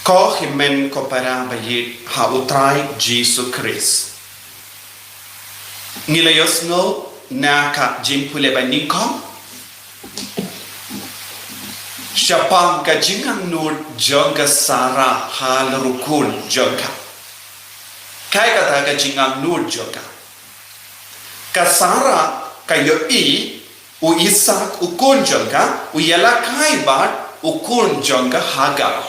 Ko himen ko para bayit ha utray Jesus Christ. Nilayos ngo na ka jimpule baningkom. Siapang ka jingang nur jongga sara hal rukun jongga. Kai kata ka jingang nur jongga. Ka sara ka yoi u Isak ukun jongga u yala kai bat ukun jongga haga.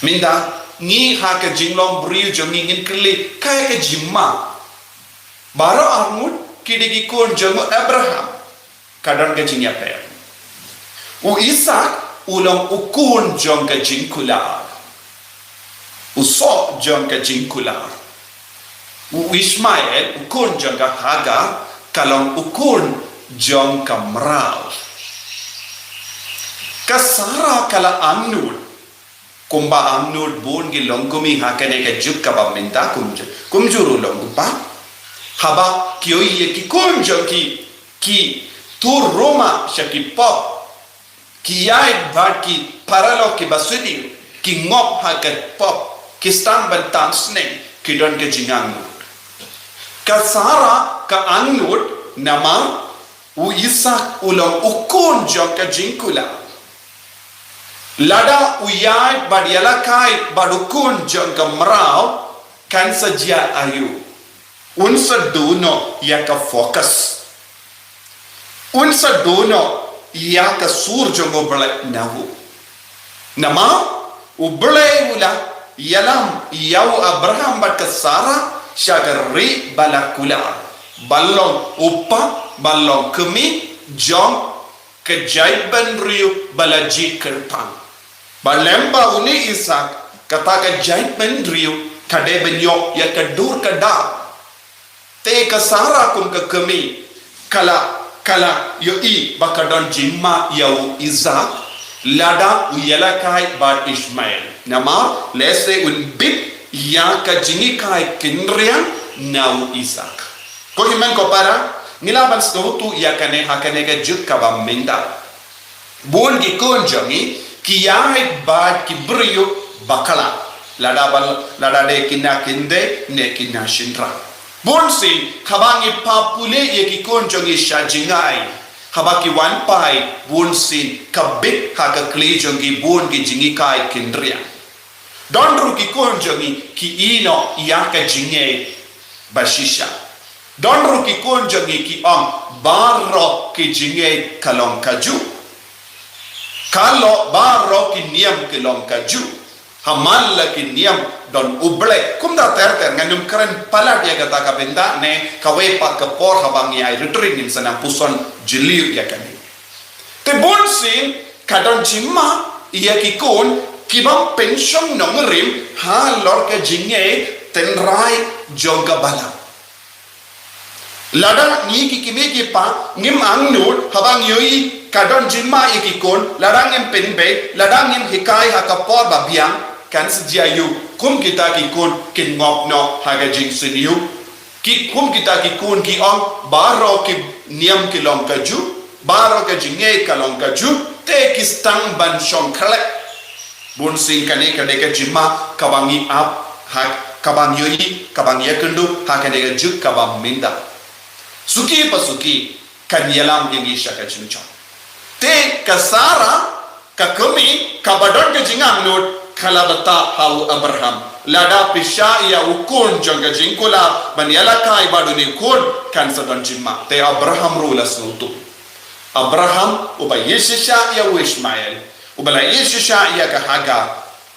Minda ngi ha ka jinglong briu jongi ngin kli kai ka jimma. Baro armut kidigi kun jongo Abraham kadang ka jingya per. U Isak ulang ukun jong ka jingkular. Usok jong ka jingkular. U Ismail ukun jong ka Hagar kalong ukun jong ka mral. Ka Sara kala amnud kumba amnud bun gi Longkmie hakane ka juk ka baminta kumjuru Longkmie haba kioi ki kun jong ki tur Roma shaki pop ki yai bhat ki paralo ki basudi ki ngop hakat pop ki stam bantam sneng ki don ke jingang ka Sara ka angut nama u Isak ulang ukun jong ka jingkula lada u yai bad yalakai badukun jong ka mrao kan sajia ayu unsa dono ya ka focus unsa dono ia ka surjongo bala nahu nama ublay wala yalam yau Abraham bat ka Sara syagari balakula balong uppa balong kemi jong kejaiban riu balaji kerpang balemba uni Isak kata kejaiban riu kade benyo ya kadur kada te ka Sara kum ka kemi kala yoi bakadon jimma yau Isak lada uyalakai bad Ismail nama lese un bit ya ka jingikai kinrian nau Isak ko himen ko para nilaban stotu ya kane hakane ka juk ka bamenda bon gi konjongi kiyai bad kibriyo bakala lada de kinna kinde ne kinna shinra bonsi habangi papule yeki konjongi shajingai habaki wanpai bonsi kabik haga klejongi bongi jingikai kindria dondru ki konjongi ki ino yaka jinge bashisha dondru ki konjongi ki barro ki jinge kalong kaju kalo barro ki niam kalong kaju hamal ki niam don uble kumda ter nganyum keren palat ya kata ka benda ne kawe pa ka por habang ya retring in sana puson jiliu ya kani te bonsin kadon jimma ya ki kon kibam pension nongrim ha lor ka jinge tenrai joga bala lada ni ki kime ki pa ngim angnut habang yoi kadon jimma iki kon ladang em penbe ladang em hikai ha ka por babiang kan sejayu kum kita ki kun kin ngop no haga jing siniu ki kum kita ki kun ki ong baro ki niam ki long kaju baro ka jinge ka long kaju te ki stang ban shong khle bun sing kane kane ka jima kabangi ap ha kabang yoi kabang yakundu ha kane ka juk kabang minda suki pasuki kan yalam yengi shaka chuncho te ka Sara ka kami ka badon ka jingam not kalabata hau Abraham lada pisha ya ukun jongga jingkular ban yalakai baduni kun kan sadon jimma te Abraham rulas nutu Abraham uba Yesisha ya Ismail ubala Yesisha ya ka Hagar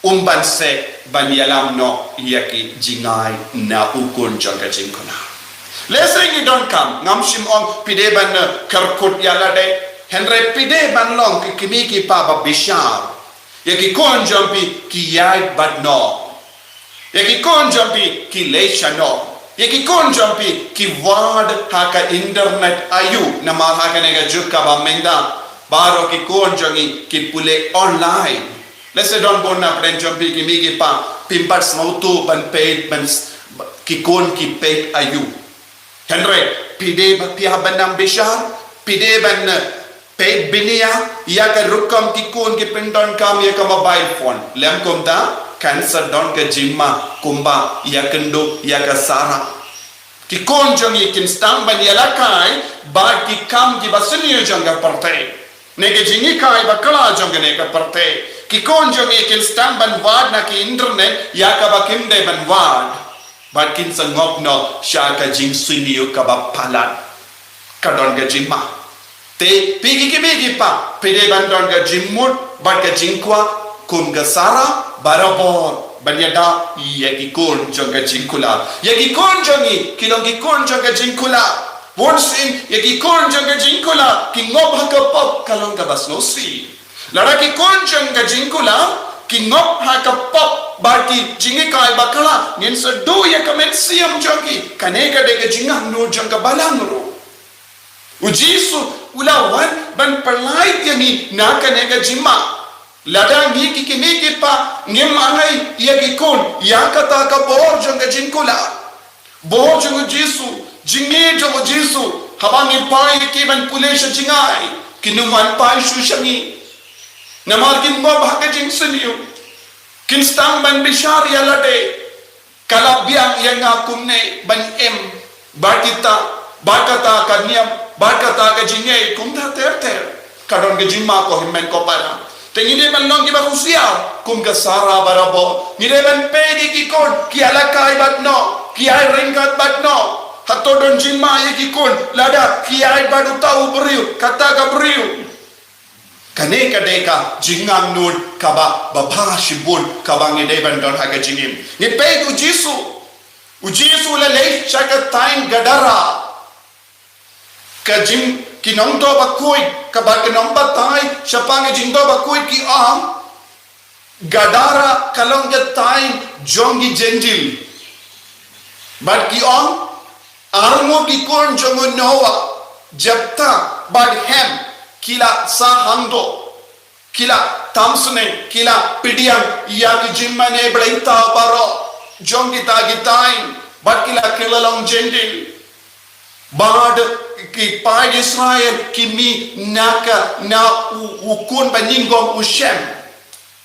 umban se ban yalam no yaki jingai na ukun jongga jingkular lesring don kam ngam shimon pide ban karkut yalade henre pide ban long kimi ki pa bishar yaki kon jampi ki yai badno yaki kon jampi ki leisha no yaki kon jampi ki wad haka internet ayu nama haka nega jukka bamenda baro ki kon jangi ki pule online lese don bonna pren jampi ki migi pa pimpat smautu ban paid ban ki kon ki paid ayu henry pide ba pia banam bishar pide ban pe binia ya ka rukam ki kun ki pindon kam ya ka mobile phone lem kom da cancer don ka jimma kumba ya kendo ya ka sara ki kon jong kin stang ban ya lakai ba ki kam ki basni jong ka parte ne ke jingi kai ba kala jong ne ka parte ki kon jong kin stang ban wad na ki internet ya ka ba kimde ban wad ba kin sangop no sha ka jing sini ka ba palat ka don ka jimma te pigi ki bigi pa pede bandon ga jimmut bat ga jinkwa kun ga sara barabor banyada yagi kun jonga jinkula yagi kun jongi kilongi kun jonga jinkula bonsin yagi kun jonga jinkula ki ngob haka pop kalong ga basno si lara ki kun jonga jinkula ki ngob haka pop barki jingi kai bakala ngin sa do ya kamen siam jongi kanega de ga jinga no jonga balangro ujisu ulawan ban perlai yani naka nega jima lada ni ki pa ngem angai ya ki kon ya kata ka bor jong jinkula bor jong jisu jingi jong jisu habangi pai ki ban pulisha jingai kinuman pai shushani namar kin mo bhaka jing suniu kin stang ban bishar ya lade kalabiang yang akumne ban bakata kanyam bakata ka jinge kumda ter kadon ke jimma ko himmen ko para tengide man long ki ba usia kum ka sara barabo ngide ban pedi ki kon ki alakai batno ki ai ringat batno hato don jimma ye ki kon lada ki ai badu tau beriu kata ka beriu kane ka deka jingang nun ka ba babha shibun ka ba ngide ban don ha ka jingim ni pe ujisu la le chaka tain gadara ka jing kinong to bakui ka ba kinong batai shapang jing to bakui ki am gadara kalong ke tain jongi jenjil bad ki am armo ki kon jongo noa jabta bad hem kila sahando kila tamsne kila pidiam ya ki jimmane blaita baro jongi ta gitain bad kila long jenjil bad ki pai Israel ki mi naka na ukun baningom ushem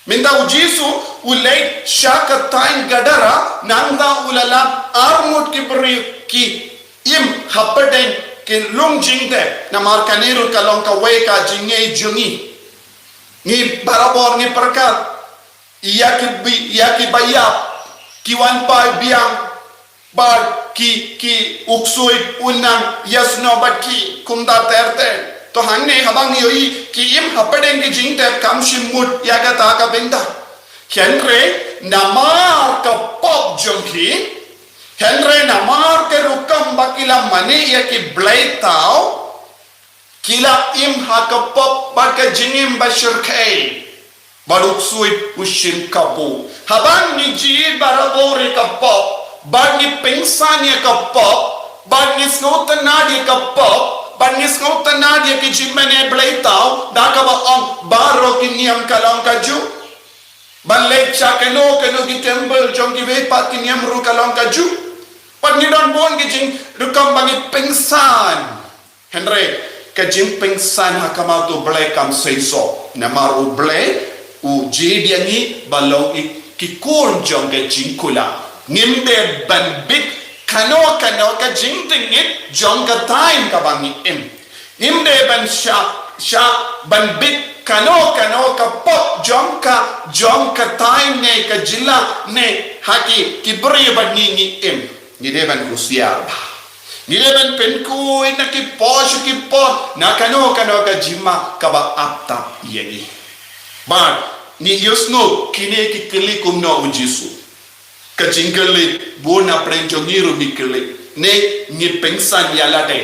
minda ujisu ulay shaka tain gadara nangda ulala armut ki beri ki im hapaden ki lung jingde na markanirul kalong ka weka jinge jungi ni barabor ni perkat yaki bayap ki wan pai biang bar ki uksui unang yasno batki kumda terte to hangne habang yoi ki im hapadeng ki jingte kamshim mut yaga ta ka benda henre namar ka pop jongki henre namar ke rukam bakila mani ya ki blaitao kila im ha ka pop baka jingim bashirkai baruksui ushim kapu habang ni ji barabore ka pop Bagi pengsanya ka pop, bagi snautan nadia ka pop, bagi snautan nadia ki jimene blaitao, daka ba ang baro ki niyam kalong ka ju, banlek cha kano ki temple jong ki vepat ki niyam ru kalong ka ju, pag nidon bon ki jing rukam bagi pengsan, Henry ka jing pengsan hakama tu blai kam seiso, namaru blai u jediangi balong ki kun jong ke jingkular. Nimbe ban bit kano ka jing tingit jong ka time ka bangi im nimbe ban sha ban bit kano ka pop jong ka time ne ka jilla ne haki kibri ban ni im nide ban usiar ba nide ban penku na ki posh ki pot na kano ka jima ka ba apta yegi ba ni yusno kine ki kilikum no ujisu ka jingale bona prenjongiru mikle ne ni pengsan yalade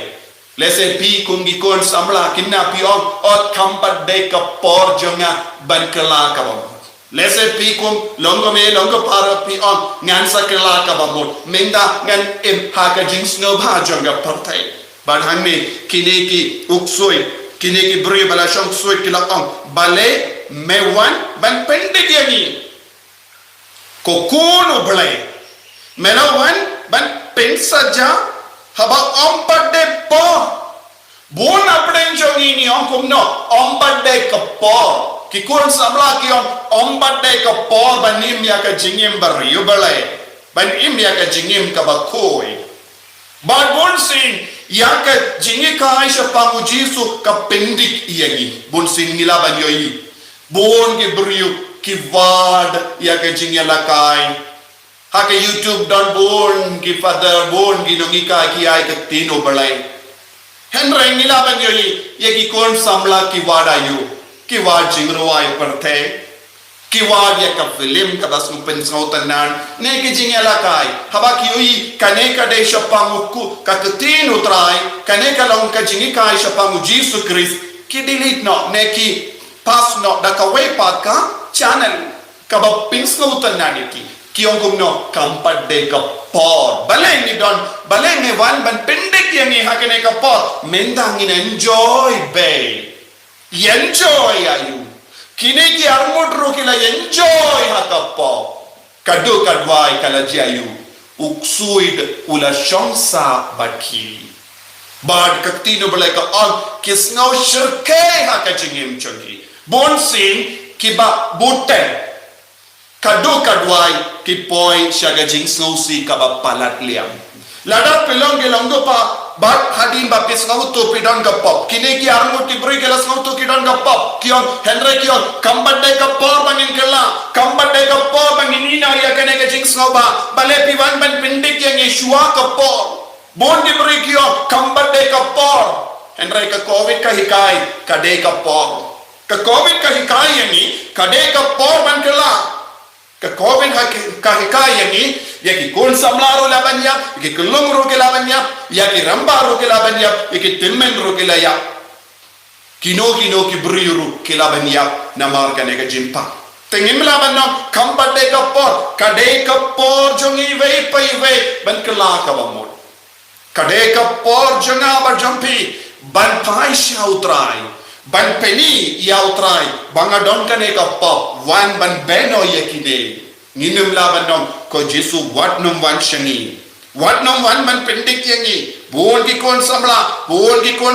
lese pi kungi kon samla kinna pi ot kampat de ka por jonga ban kala ka bom lese pi kum Longkmie para pi ngan sa kala ka bom minda ngan im ha ka jing Sngewbha jonga partai ban hanne kineki uksoi kineki bri bala shong soi kila bale mewan ban pende dia ni kokono blai melawan ban pensaja haba ompat de po Bon apden jong ini ongkum no ombat de kapor ki kun samla ki ombat de kapor banim ya ka jingim bariu balai ban im ya ka jingim ka bakoi ban bon sin ya ka jingi ka aisha pamu jisu ka pendik iyangi bon sin ngila ban yoi bon ki bariu ki wad ya ka jingi lakai ha ka YouTube don bon ki father bon ki nongi ka ki ai ka tino balai Henry ngila ban yoi ye ki kon samla ki wada yu ki wad jingruai perte ki wad ya ka film ka das pen sautan ne ki jingela kai haba ki yoi kane ka de shapangu ka tin utrai kane ka long ka jingi kai shapangu Jesus Christ ki delete no ne ki pass no da ka we pat ka channel ka ba pin sautan ki kiong kumno kampat de ka por baleng ni don baleng ni wan ban pendek yang ni hakene ka por mendang in enjoy be enjoy ayu kine ki armod ro kila enjoy hakapo kadu kadwai kala jayu uksuid ula shongsa baki bad kaktino balai ka on kisngau shirke hakajingim chogi bon sin kiba buten Kadu kadwai ki poi syaga jing snowsi kaba palat liam. Lada pelong gelong do pa bat hadim ba pis ngau to pidon ga pop. Kini ki arngut ki bri gelas ngau to kidon ga pop. Kion Henry kion kambat de ka por bangin kala. Kambat de ka por bangin ina ya kene ga jing snowba. Bale piwan ban pindik yang Yeshua ka por. Bon ki bri kion kambat de ka por. Henry ka covid ka hikai ka de ka por. Ka covid ka hikai yang ni ka de ka por ban kala. Ka COVID ka hikaya ni ya ki kun samlaro laban ya ki kulung ro ke laban ya ki ramba ro ke laban ya ki timmen ro ke la ya kino ki briuru ke laban ya namar ka ne ka jimpa tengim laban no kambat de ka por jongi ve pai ve ban kala ka bamot ka de ka por jonga bar jampi ban pai shautrai ban peni ya utrai bangadon kane ka pop wan ban beno yekide nginum laban dong ko Jesu wat num wan shani wat num wan ban pendik yangi bon ki kon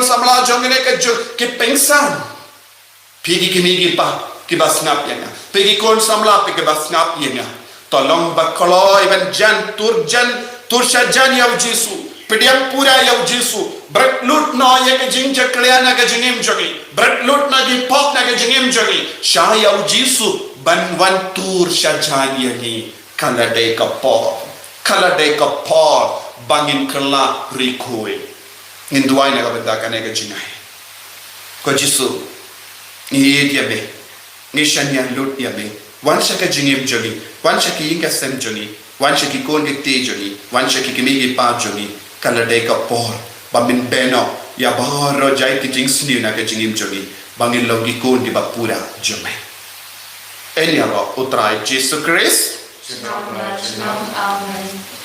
samla jongene ka jo ki pengsan pigi kimi pa ki basnap yanga pigi kon samla pigi basnap yanga tolong bakolo iban jan tur shajan ya Jesu Pediam pura ya Jesu berat lut no ya ke jing ceklian na ke jingim jogi berat lut na di pok na ke jingim jogi sha ya Jesu ban wan tur shajan ya ni kala de ka por bangin kala rikoi ngin duai na ka benda ka ne ke jingai ko Jesu ni dia be ni shanya lut ya be wan sha ke jingim jogi wan sha ki inga sem jogi wan sha ki kon ke te jogi wan sha ki kimi pa jogi kala de ka por bamin beno ya baro jai ki jing sni na ka jingim jogi bangin logi kon di bapura jome enya ro utrai Jesus Christ Shalom, amen.